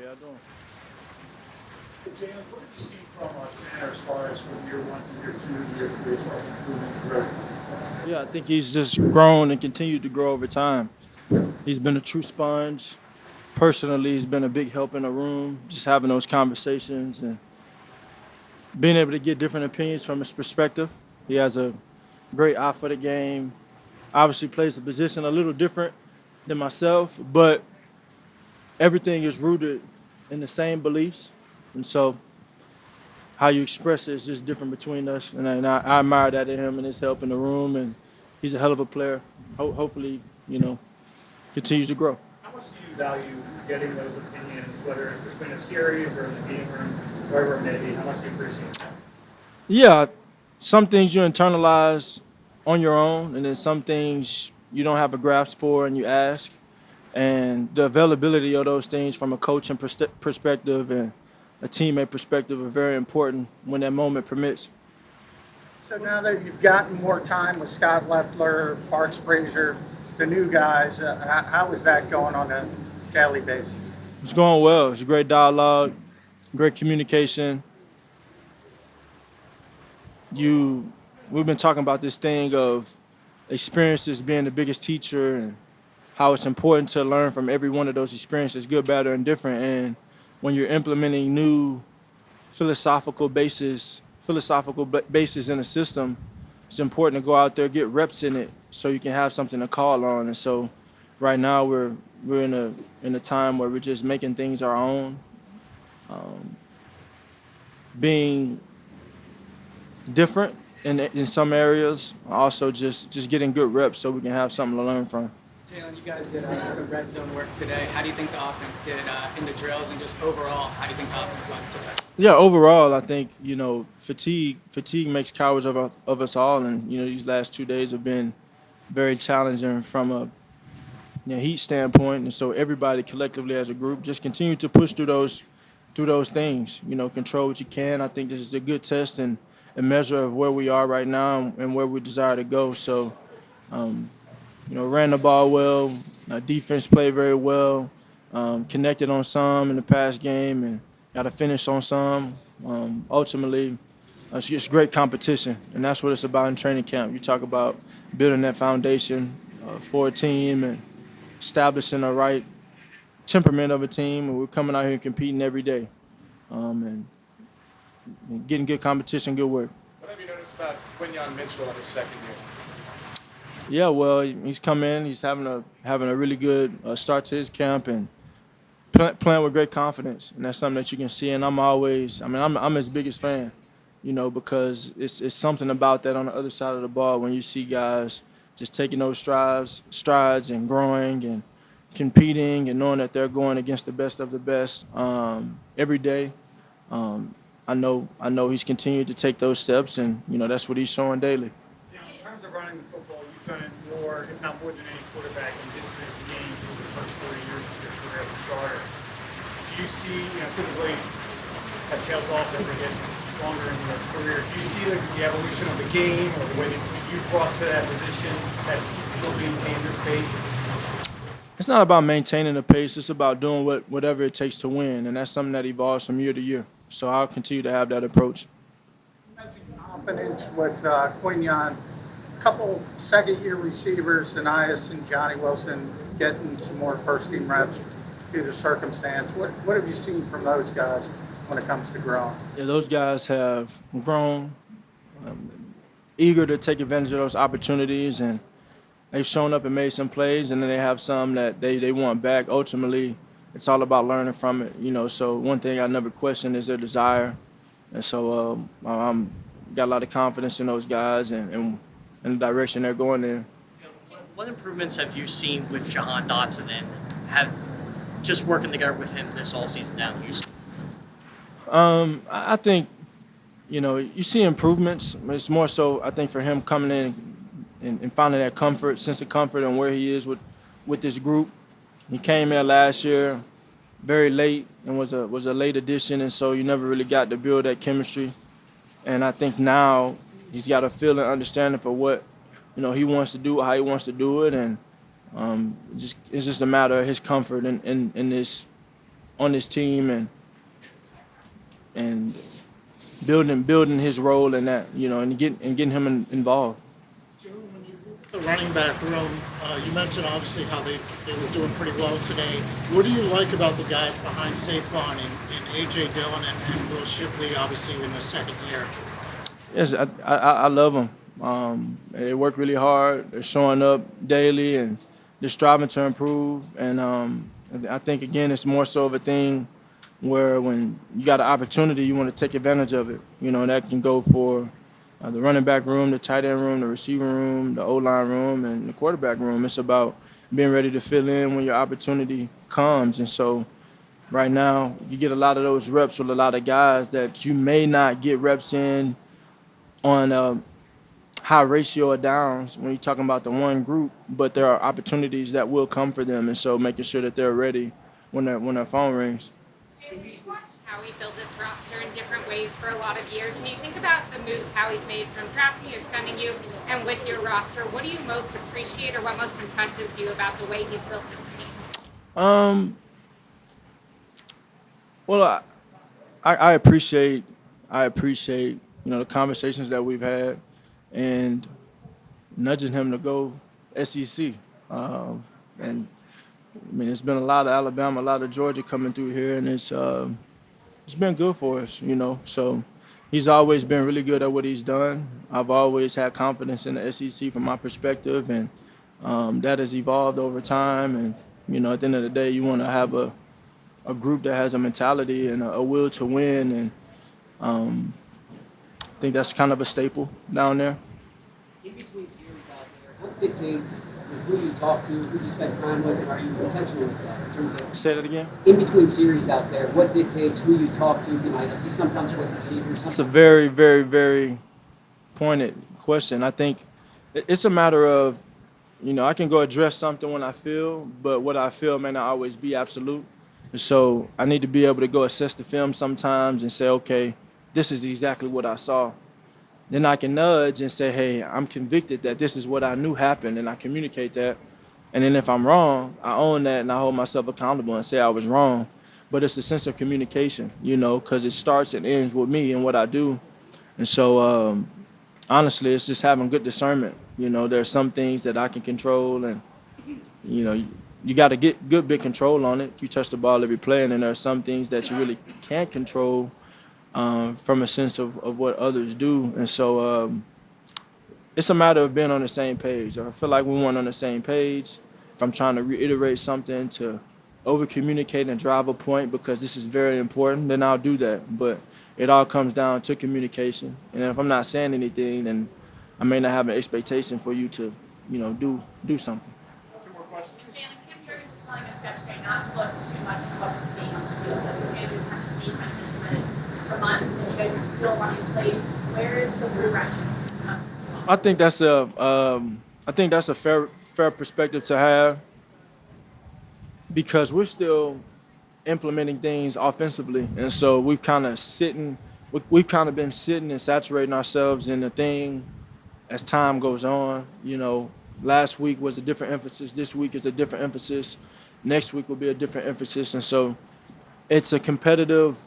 y'all doing? Jalen, what have you seen from Tanner as far as from year one to year two, year three, as far as improvement and growth? Yeah, I think he's just grown and continued to grow over time. He's been a true sponge. Personally, he's been a big help in the room, just having those conversations and being able to get different opinions from his perspective. He has a great eye for the game. Obviously, plays the position a little different than myself, but everything is rooted in the same beliefs. And so how you express it is just different between us. And I admire that in him and his help in the room. And he's a hell of a player. Hopefully, continues to grow. How much do you value getting those opinions, whether it's between a series or in the meeting room, wherever it may be? How much do you appreciate that? Yeah, some things you internalize on your own, and then some things you don't have a grasp for and you ask. And the availability of those things from a coaching perspective and a teammate perspective are very important when that moment permits. So now that you've gotten more time with Scott Leffler, Parks Frazier, the new guys, how is that going on a daily basis? It's going well. It's a great dialogue, great communication. We've been talking about this thing of experiences being the biggest teacher and how it's important to learn from every one of those experiences, good, bad, or indifferent. And when you're implementing new philosophical bases in a system, it's important to go out there, get reps in it, so you can have something to call on. And so, right now we're in a time where we're just making things our own, being different in some areas, also just getting good reps so we can have something to learn from. Jalen, you guys did some red zone work today. How do you think the offense did in the drills, and just overall, how do you think the offense was today? Yeah, overall, I think fatigue makes cowards of us all, and these last 2 days have been very challenging from a heat standpoint, and so everybody collectively as a group just continue to push through those things. Control what you can. I think this is a good test and a measure of where we are right now and where we desire to go. So. Ran the ball well. Defense played very well. Connected on some in the past game and got a finish on some. Ultimately, it's just great competition, and that's what it's about in training camp. You talk about building that foundation for a team and establishing the right temperament of a team, and we're coming out here and competing every day and getting good competition, good work. What have you noticed about Quinan Mitchell in his second year? Yeah, well, he's come in. He's having a really good start to his camp and playing with great confidence, and that's something that you can see. And I'm his biggest fan, because it's something about that on the other side of the ball when you see guys just taking those strides and growing and competing and knowing that they're going against the best of the best every day. I know he's continued to take those steps, and that's what he's showing daily. In terms of running the football, you've done it more, if not more than any quarterback in the history of the game for the first 40 years of your career as a starter. Do you see, typically that tails off as they get longer in their career. Do you see the evolution of the game or the way that you brought to that position that will maintain this pace? It's not about maintaining the pace. It's about doing whatever it takes to win, and that's something that evolves from year to year. So I'll continue to have that approach. You mentioned confidence with Quinan. A couple second-year receivers, Anias and Johnny Wilson, getting some more first-team reps due to circumstance. What have you seen from those guys when it comes to growing? Yeah, those guys have grown, eager to take advantage of those opportunities, and they've shown up and made some plays, and then they have some that they want back. Ultimately, it's all about learning from it, So one thing I never question is their desire, and so I'm got a lot of confidence in those guys and the direction they're going in. What improvements have you seen with Jahan Dotson and have just working together with him this all season down? I think, you see improvements. It's more so, I think, for him coming in and finding that sense of comfort and where he is with this group. He came in last year very late and was a late addition, and so you never really got to build that chemistry. And I think now he's got a feel and understanding for what he wants to do, how he wants to do it, and it's just a matter of his comfort in this on this team and building his role in that, and getting him involved. June, when you look at the running back room, you mentioned obviously how they were doing pretty well today. What do you like about the guys behind Saquon and A.J. Dillon and Will Shipley, obviously in the second year? Yes, I love them. They work really hard. They're showing up daily and they're striving to improve. And I think, again, it's more so of a thing where when you got an opportunity, you want to take advantage of it. That can go for the running back room, the tight end room, the receiver room, the O-line room, and the quarterback room. It's about being ready to fill in when your opportunity comes. And so right now, you get a lot of those reps with a lot of guys that you may not get reps in on a high ratio of downs when you're talking about the one group, but there are opportunities that will come for them. And so making sure that they're ready when their phone rings. Jalen, we've watched Howie build this roster in different ways for a lot of years. When you think about the moves Howie's made from drafting, extending you, and with your roster, what do you most appreciate or what most impresses you about the way he's built this team? Well, I appreciate the conversations that we've had and nudging him to go SEC. And I mean, it's been a lot of Alabama, a lot of Georgia coming through here, and it's been good for us, So he's always been really good at what he's done. I've always had confidence in the SEC from my perspective, and that has evolved over time. And at the end of the day, you want to have a group that has a mentality and a will to win, and I think that's kind of a staple down there. In between series out there, what dictates who you talk to, who you spend time with, and are you intentional with that in terms of? Say that again? In between series out there, what dictates who you talk to? I see sometimes with receivers. That's a very, very, very pointed question. I think it's a matter of, I can go address something when I feel, but what I feel may not always be absolute. So I need to be able to go assess the film sometimes and say, okay, this is exactly what I saw. Then I can nudge and say, hey, I'm convicted that this is what I knew happened, and I communicate that. And then if I'm wrong, I own that and I hold myself accountable and say I was wrong. But it's a sense of communication, because it starts and ends with me and what I do. And so honestly, it's just having good discernment. There are some things that I can control, and, you got to get good big control on it. You touch the ball every play, and then there are some things that you really can't control from a sense of what others do. And so it's a matter of being on the same page. I feel like we weren't on the same page. If I'm trying to reiterate something to over-communicate and drive a point because this is very important, then I'll do that. But it all comes down to communication. And if I'm not saying anything, then I may not have an expectation for you to, do something. Jalen, Kim Turner's was telling us yesterday not to look too much to what we're seeing on the field. Like the Andrews have this defense implemented for months, and you guys are still running plays. Where is the progression? I think that's a fair perspective to have because we're still implementing things offensively, and so we've kind of been sitting and saturating ourselves in the thing as time goes on. Last week was a different emphasis. This week is a different emphasis. Next week will be a different emphasis, and so it's a competitive.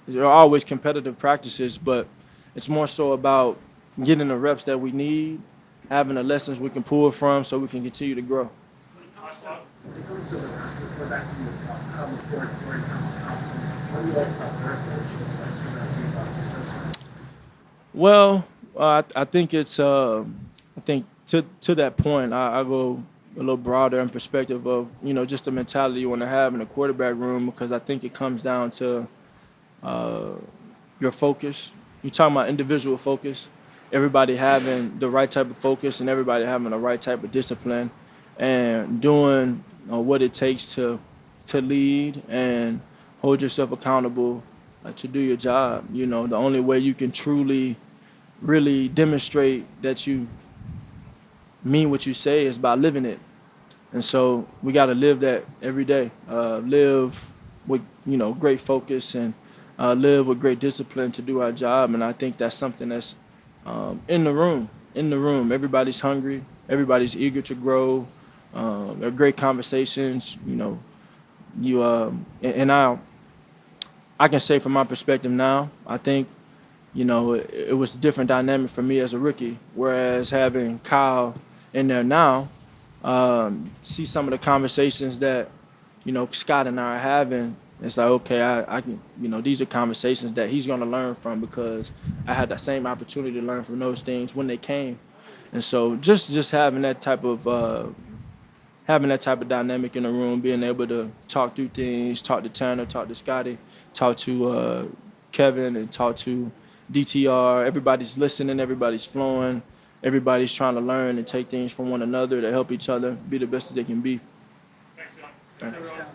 There are always competitive practices, but it's more so about getting the reps that we need, having the lessons we can pull from so we can continue to grow. When it comes to the rest of the back end of how the court for Thompson, what do you like about their approach? Well, I think it's I think to that point, I go a little broader in perspective of just the mentality you want to have in the quarterback room because I think it comes down to your focus. You're talking about individual focus. Everybody having the right type of focus and everybody having the right type of discipline and doing what it takes to lead and hold yourself accountable to do your job. The only way you can truly, really demonstrate that you mean what you say is by living it. And so we got to live that every day. Live with great focus and live with great discipline to do our job. And I think that's something that's in the room. Everybody's hungry. Everybody's eager to grow. There are great conversations. and I can say from my perspective now, I think it was a different dynamic for me as a rookie. Whereas having Kyle in there now, see some of the conversations that Scott and I are having. It's like, okay, I can, these are conversations that he's gonna learn from because I had that same opportunity to learn from those things when they came. And so just having that type of dynamic in the room, being able to talk through things, talk to Tanner, talk to Scotty, talk to Kevin, and talk to DTR. Everybody's listening, everybody's flowing, everybody's trying to learn and take things from one another to help each other be the best that they can be. Thanks, John. Thanks, everyone.